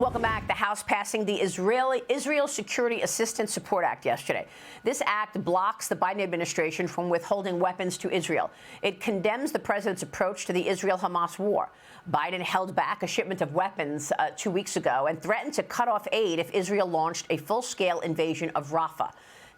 Welcome back. The House passing the Israel Security Assistance Support Act yesterday. This act blocks the Biden administration from withholding weapons to Israel. It condemns the president's approach to the Israel-Hamas war. Biden held back a shipment of weapons 2 weeks ago and threatened to cut off aid if Israel launched a full-scale invasion of Rafah.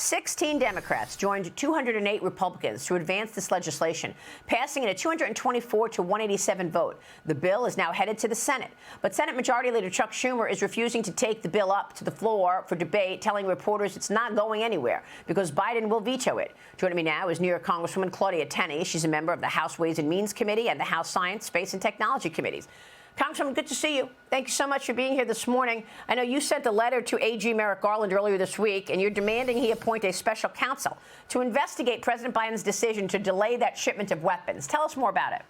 16 Democrats joined 208 Republicans to advance this legislation, passing in a 224 to 187 vote. The bill is now headed to the Senate, but Senate Majority Leader Chuck Schumer is refusing to take the bill up to the floor for debate, telling reporters it's not going anywhere because Biden will veto it. Joining me now is New York Congresswoman Claudia Tenney. She's a member of the House Ways and Means Committee and the House Science, Space and Technology Committees. Congresswoman, good to see you. Thank you so much for being here this morning. I know you sent a letter to AG Merrick Garland earlier this week, and you're demanding he appoint a special counsel to investigate President Biden's decision to delay that shipment of weapons. Tell us more about it.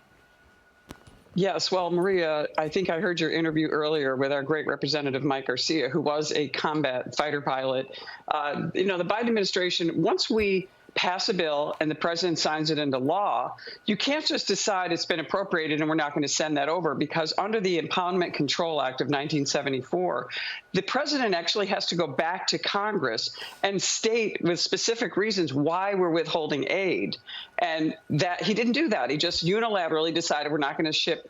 Yes, well, Maria, I think I heard your interview earlier with our great representative, Mike Garcia, who was a combat fighter pilot. The Biden administration, once we pass a bill and the president signs it into law, you can't just decide it's been appropriated and we're not going to send that over, because under the Impoundment Control Act of 1974, the president actually has to go back to Congress and state with specific reasons why we're withholding aid. And that he didn't do that. He just unilaterally decided we're not going to ship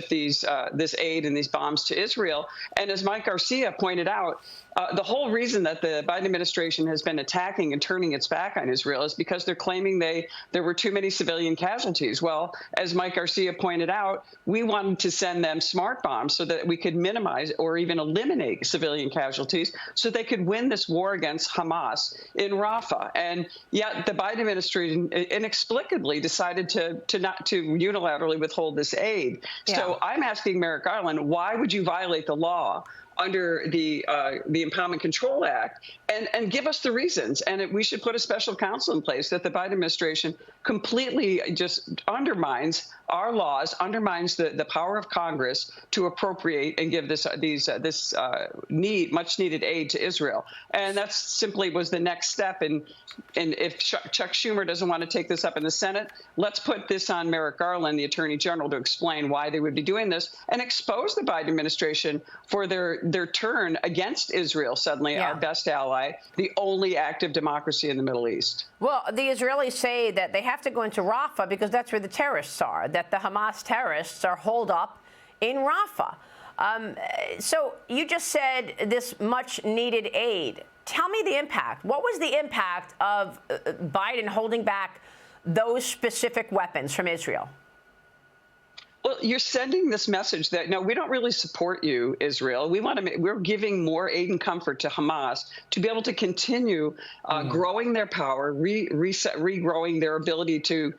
this aid and these bombs to Israel. And as Mike Garcia pointed out, the whole reason that the Biden administration has been attacking and turning its back on Israel is because they're claiming there were too many civilian casualties. Well, as Mike Garcia pointed out, we wanted to send them smart bombs so that we could minimize or even eliminate civilian casualties so they could win this war against Hamas in Rafah. And yet the Biden administration inexplicably decided to not to unilaterally withhold this aid. Yeah. So I'm asking Merrick Garland, why would you violate the law under the Impoundment Control Act, and give us the reasons. And we should put a special counsel in place that the Biden administration completely just undermines our laws, undermines the power of Congress to appropriate and give this much needed aid to Israel. And that simply was the next step. And if Chuck Schumer doesn't want to take this up in the Senate, let's put this on Merrick Garland, the Attorney General, to explain why they would be doing this and expose the Biden administration for their turn against Israel, suddenly our best ally, the only active democracy in the Middle East. Well, the Israelis say that they have to go into Rafah because that's where the terrorists are, that the Hamas terrorists are holed up in Rafah. So you just said this much needed aid. Tell me the impact. What was the impact of Biden holding back those specific weapons from Israel? Well, you're sending this message that, no, we don't really support you, Israel. We're giving more aid and comfort to Hamas to be able to continue growing their power, regrowing their ability to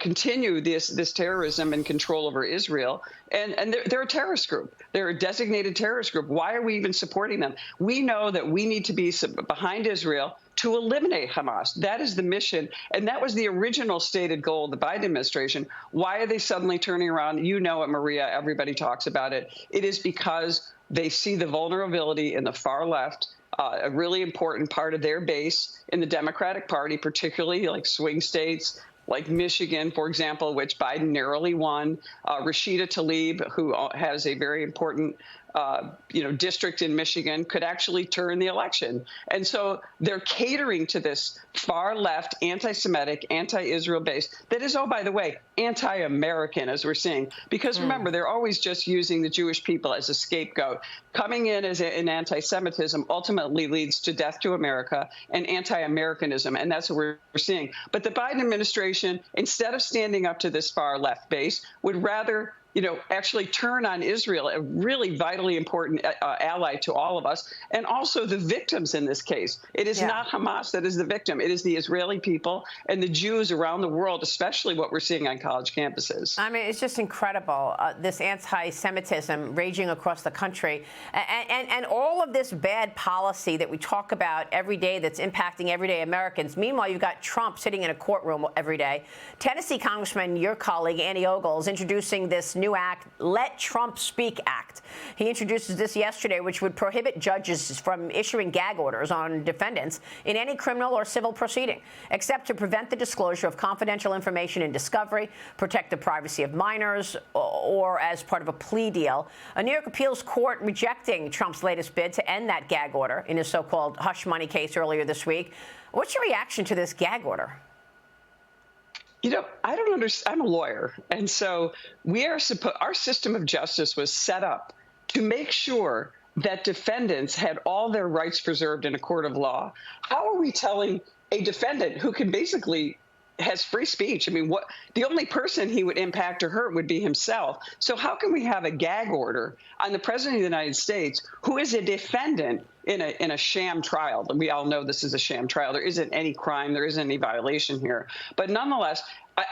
continue this terrorism and control over Israel. And they're a terrorist group. They're a designated terrorist group. Why are we even supporting them? We know that we need to be behind Israel to eliminate Hamas. That is the mission. And that was the original stated goal of the Biden administration. Why are they suddenly turning around? You know it, Maria. Everybody talks about it. It is because they see the vulnerability in the far left, a really important part of their base in the Democratic Party, particularly like swing states, like Michigan, for example, which Biden narrowly won. Rashida Tlaib, who has a very important district in Michigan, could actually turn the election. And so they're catering to this far left, anti-Semitic, anti-Israel base that is, oh, by the way, anti-American, as we're seeing. Because remember, they're always just using the Jewish people as a scapegoat. Coming in as an anti-Semitism ultimately leads to death to America and anti-Americanism. And that's what we're seeing. But the Biden administration, instead of standing up to this far left base, would rather actually turn on Israel, a really vitally important ally to all of us, and also the victims in this case. It is not Hamas that is the victim. It is the Israeli people and the Jews around the world, especially what we're seeing on college campuses. I mean, it's just incredible, this anti-Semitism raging across the country. And all of this bad policy that we talk about every day that's impacting everyday Americans. Meanwhile, you've got Trump sitting in a courtroom every day. Tennessee Congressman, your colleague, Annie Ogles, introducing this new new act, Let Trump Speak Act. He introduces this yesterday, which would prohibit judges from issuing gag orders on defendants in any criminal or civil proceeding, except to prevent the disclosure of confidential information in discovery, protect the privacy of minors, or as part of a plea deal. A New York appeals court rejecting Trump's latest bid to end that gag order in his so-called hush money case earlier this week. What's your reaction to this gag order? You know, I don't understand. I'm a lawyer. And so our system of justice was set up to make sure that defendants had all their rights preserved in a court of law. How are we telling a defendant who can basically has free speech? I mean, the only person he would impact or hurt would be himself. So how can we have a gag order on the president of the United States, who is a defendant in a sham trial? We all know this is a sham trial. There isn't any crime. There isn't any violation here. But nonetheless,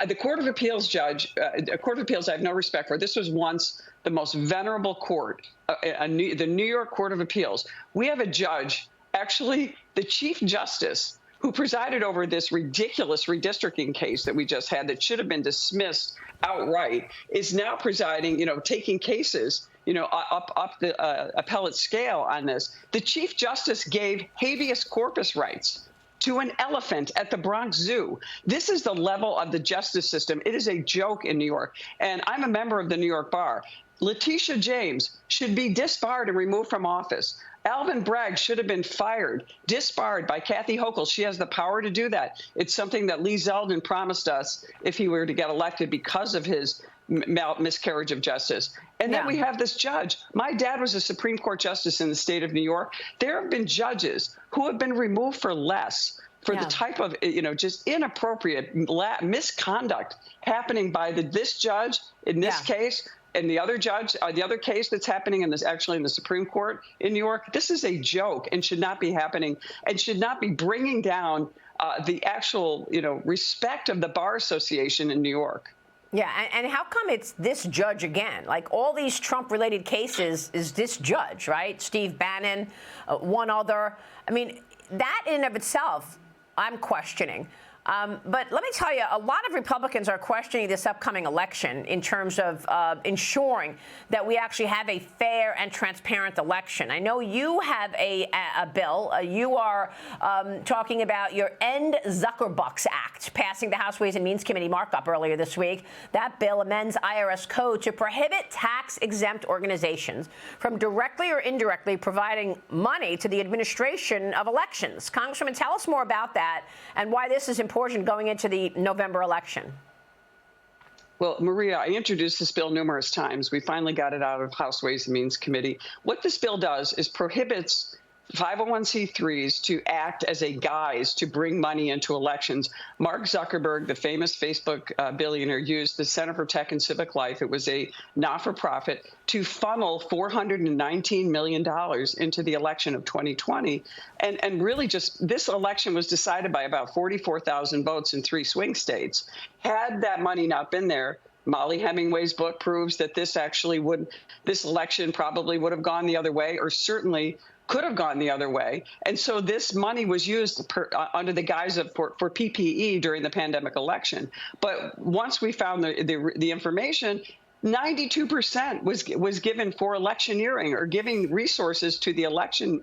the Court of Appeals judge, a Court of Appeals I have no respect for. This was once the most venerable court, the New York Court of Appeals. We have a judge, actually the Chief Justice, who presided over this ridiculous redistricting case that we just had that should have been dismissed outright, is now presiding, taking cases, up the appellate scale on this. The Chief Justice gave habeas corpus rights to an elephant at the Bronx Zoo. This is the level of the justice system. It is a joke in New York. And I'm a member of the New York Bar. Letitia James should be disbarred and removed from office. Alvin Bragg should have been fired, disbarred by Kathy Hochul. She has the power to do that. It's something that Lee Zeldin promised us if he were to get elected because of his miscarriage of justice. And then we have this judge. My dad was a Supreme Court justice in the state of New York. There have been judges who have been removed for less for the type of, just inappropriate misconduct happening by this judge in this case. And the other judge, the other case that's happening in the Supreme Court in New York, this is a joke and should not be happening and should not be bringing down the actual, respect of the Bar Association in New York. Yeah, and how come it's this judge again? Like all these Trump-related cases is this judge, right? Steve Bannon, one other. I mean, that in and of itself, I'm questioning. But let me tell you, a lot of Republicans are questioning this upcoming election in terms of ensuring that we actually have a fair and transparent election. I know you have a bill. You are talking about your End Zuckerbucks Act, passing the House Ways and Means Committee markup earlier this week. That bill amends IRS code to prohibit tax-exempt organizations from directly or indirectly providing money to the administration of elections. Congresswoman, tell us more about that and why this is important going into the November election. Well, Maria, I introduced this bill numerous times. We finally got it out of House Ways and Means Committee. What this bill does is prohibits 501c3s to act as a guise to bring money into elections. Mark Zuckerberg, the famous Facebook billionaire, used the Center for Tech and Civic Life, it was a not-for-profit, to funnel $419 million into the election of 2020. And really just this election was decided by about 44,000 votes in 3 swing states. Had that money not been there, Molly Hemingway's book proves that this election probably would have gone the other way, or certainly could have gone the other way. And so this money was used under the guise of for PPE during the pandemic election. But once we found the information, 92% was given for electioneering or giving resources to the election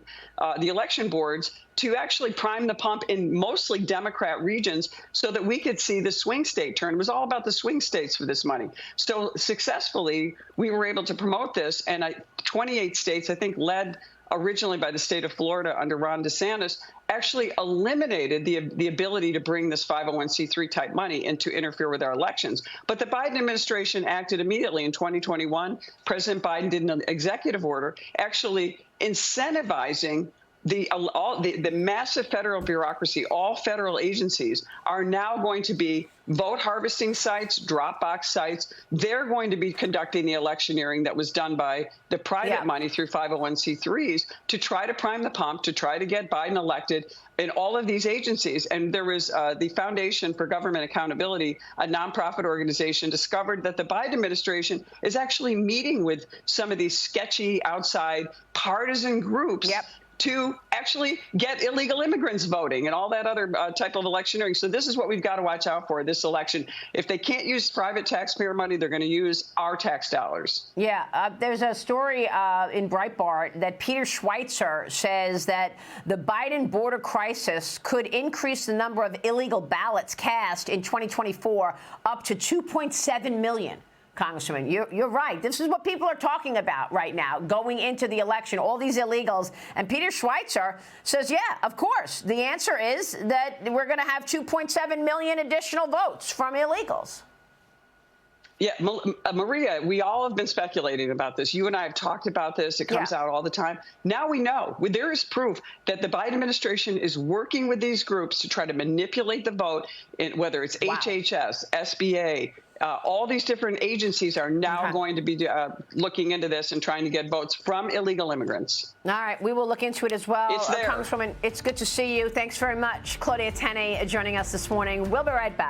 boards to actually prime the pump in mostly Democrat regions so that we could see the swing state turn. It was all about the swing states for this money. So successfully, we were able to promote this, and 28 states, I think, led originally by the state of Florida under Ron DeSantis, actually eliminated the ability to bring this 501c3 type money and to interfere with our elections. But the Biden administration acted immediately in 2021. President Biden did an executive order actually incentivizing the massive federal bureaucracy. All federal agencies are now going to be vote harvesting sites, Dropbox sites. They're going to be conducting the electioneering that was done by the private money through 501c3s to try to prime the pump, to try to get Biden elected in all of these agencies. And there was the Foundation for Government Accountability, a nonprofit organization, discovered that the Biden administration is actually meeting with some of these sketchy outside partisan groups to actually get illegal immigrants voting and all that other type of electioneering. So this is what we've got to watch out for this election. If they can't use private taxpayer money, they're going to use our tax dollars. Yeah, there's a story in Breitbart that Peter Schweitzer says that the Biden border crisis could increase the number of illegal ballots cast in 2024 up to 2.7 million. Congressman, you're right. This is what people are talking about right now, going into the election, all these illegals. And Peter Schweitzer says, yeah, of course. The answer is that we're going to have 2.7 million additional votes from illegals. Yeah, Maria, we all have been speculating about this. You and I have talked about this. It comes out all the time. Now we know. There is proof that the Biden administration is working with these groups to try to manipulate the vote, whether it's HHS, SBA, all these different agencies are now going to be looking into this and trying to get votes from illegal immigrants. All right. We will look into it as well. It's there. Congresswoman, it's good to see you. Thanks very much. Claudia Tenney joining us this morning. We'll be right back.